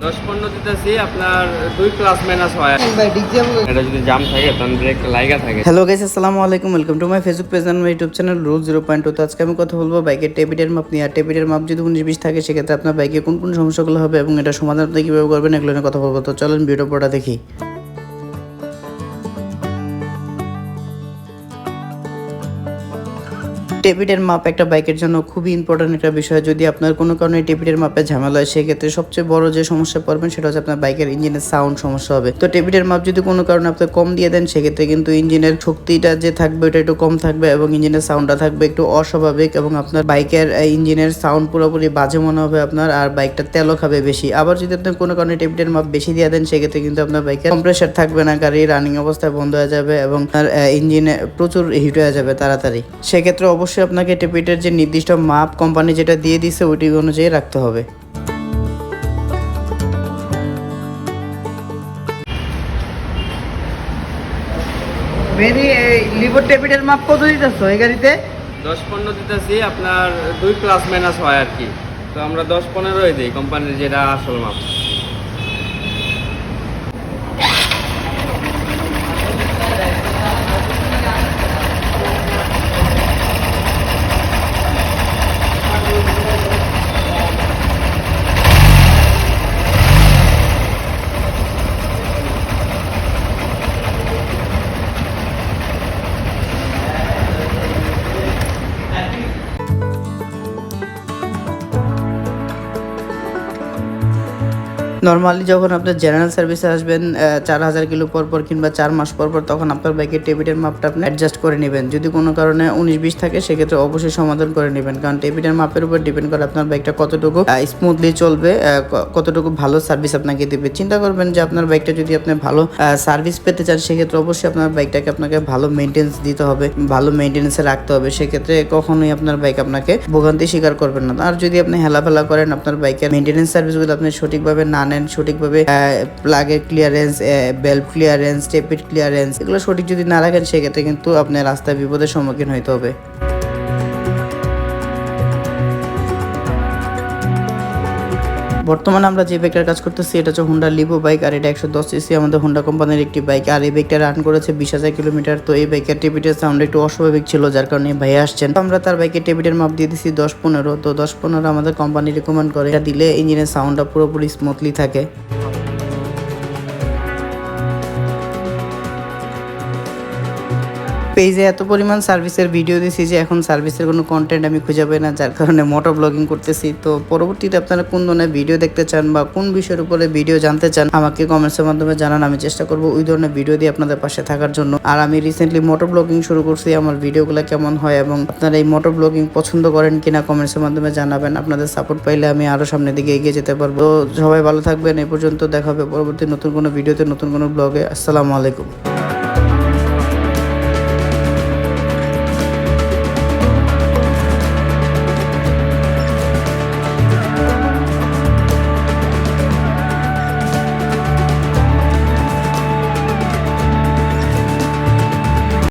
10-15 দিতেছি আপনার 2 +- হয়। এটা যদি জাম থাকে তাহলে ব্রেক লাইগা থাকে। হ্যালো গাইস, আসসালামু আলাইকুম। Welcome to my Facebook page and my YouTube channel রুল 0.2। তো আজকে আমি কথা বলবো বাইকের টেপিটের মাপ নিয়ে। আর টেপিটের মাপ যদি 19-20 থাকে সেক্ষেত্রে আপনার বাইকে কোন কোন সমস্যাগুলো হবে এবং এটা সমাধান আপনি কীভাবে করবেন এগুলো নিয়ে কথা বলবো। তো চলেন ভিডিও পড়া দেখি। টেপিটের মাপ একটা বাইকের জন্য খুবই ইম্পর্টেন্ট একটা বিষয়। যদি আপনার কোনো কারণে টেপিটের মাপে ঝামেলা হয় সেক্ষেত্রে সবচেয়ে বড় যে সমস্যা পড়বেন সেটা হচ্ছে আপনার বাইকের ইঞ্জিনের সাউন্ড সমস্যা হবে। তো টেপিটের মাপ যদি কোনো কারণে আপনি কম দিয়ে দেন সেক্ষেত্রে কিন্তু ইঞ্জিনের শক্তিটা যে থাকবে ওটা একটু কম থাকবে এবং ইঞ্জিনের সাউন্ডটা থাকবে একটু অস্বাভাবিক এবং আপনার বাইকের ইঞ্জিনের সাউন্ড পুরোপুরি বাজে মনে হবে আপনার, আর বাইকটা তেলও খাবে বেশি। আবার যদি আপনি কোনো কারণে টেপিটের মাপ বেশি দিয়ে দেন সেক্ষেত্রে কিন্তু আপনার বাইকের কম্প্রেসার থাকবে না, গাড়ি রানিং অবস্থায় বন্ধ হয়ে যাবে এবং আপনার ইঞ্জিনে প্রচুর হিট হয়ে যাবে তাড়াতাড়ি। সেক্ষেত্রে অবশ্যই আপনাকে টেপিটের যে নির্দিষ্ট মাপ কোম্পানি যেটা দিয়ে দিছে ওইটি অনুযায়ী রাখতে হবে। লিভর টেপিটের মাপ কত দিতেছো এই গাড়িতে? 10-15 দিতেছি আপনার 2 +- হয় আর কি। তো আমরা 10-15 দিই কোম্পানির যেটা আসল মাপ। নর্মালি যখন আপনার জেনারেল সার্ভিসে আসবেন 4000 কিলো পর পর কিংবা 4 মাস পর পর, তখন আপনার বাইকের টেপিটের মাপটা আপনি অ্যাডজাস্ট করে নেবেন। যদি কোনো কারণে 19-20 থাকে সেক্ষেত্রে অবশ্যই সমাধান করে নেবেন, কারণ টেপিটের মাপের উপর ডিপেন্ড করে আপনার বাইকটা কতটুকু স্মুথলি চলবে, কতটুকু ভালো সার্ভিস আপনাকে দেবে। চিন্তা করবেন যে আপনার বাইকটা যদি আপনি ভালো সার্ভিস পেতে চান সেক্ষেত্রে অবশ্যই আপনার বাইকটাকে আপনাকে ভালো মেনটেন্স দিতে হবে, ভালো মেনটেন্সে রাখতে হবে। সেক্ষেত্রে কখনোই আপনার বাইক আপনাকে ভোগান্তি স্বীকার করবেন না। আর যদি আপনি হেলাফেলা করেন, আপনার বাইকের মেনটেন্স সার্ভিসগুলো আপনি সঠিকভাবে না নেন, সঠিকভাবে প্লাগের ক্লিয়ারেন্স, বেল্ট ক্লিয়ারেন্স, টেপিট ক্লিয়ারেন্স এগুলো সঠিক যদি না রাখেন সেক্ষেত্রে কিন্তু আপনার রাস্তায় বিপদের সম্মুখীন হইতে হবে। বর্তমানে আমরা যে বাইকটার কাজ করতেছি এটা হচ্ছে হোন্ডা লিভো বাইক, আর এটা 110 সিসি আমাদের হোন্ডা কোম্পানির একটি বাইক। আর এই বাইকটা রান করেছে 20,000 কিলোমিটার। তো এই বাইকের টেপিটের সাউন্ড একটু অস্বাভাবিক ছিল, যার কারণে ভাই আসছেন। আমরা তার বাইকের টেপিটের মাপ দিয়ে দিচ্ছি 10-15। তো 10-15 আমাদের কোম্পানি রেকমেন্ড করে, এটা দিলে ইঞ্জিনের সাউন্ডটা পুরোপুরি স্মুথলি থাকে। পেজে এত পরিমাণ সার্ভিসের ভিডিও দিছি যে এখন সার্ভিসের কোনো কন্টেন্ট আমি খুঁজে পাই না, যার কারণে মোটো ব্লগিং করতেছি। তো পরবর্তীতে আপনারা কোন ধরনের ভিডিও দেখতে চান বা কোন বিষয়ের উপরে ভিডিও জানতে চান আমাকে কমেন্টসের মাধ্যমে জানান, আমি চেষ্টা করবো ওই ধরনের ভিডিও দিয়ে আপনাদের পাশে থাকার জন্য। আর আমি রিসেন্টলি মোটো ব্লগিং শুরু করছি, আমার ভিডিওগুলো কেমন হয় এবং আপনারা এই মোটো ব্লগিং পছন্দ করেন কিনা কমেন্টসের মাধ্যমে জানাবেন। আপনাদের সাপোর্ট পাইলে আমি আরো সামনের দিকে এগিয়ে যেতে পারবো। তো সবাই ভালো থাকবেন, এই পর্যন্ত দেখা হবে পরবর্তী নতুন কোনো ভিডিওতে, নতুন কোনো ব্লগে। আসসালামু আলাইকুম।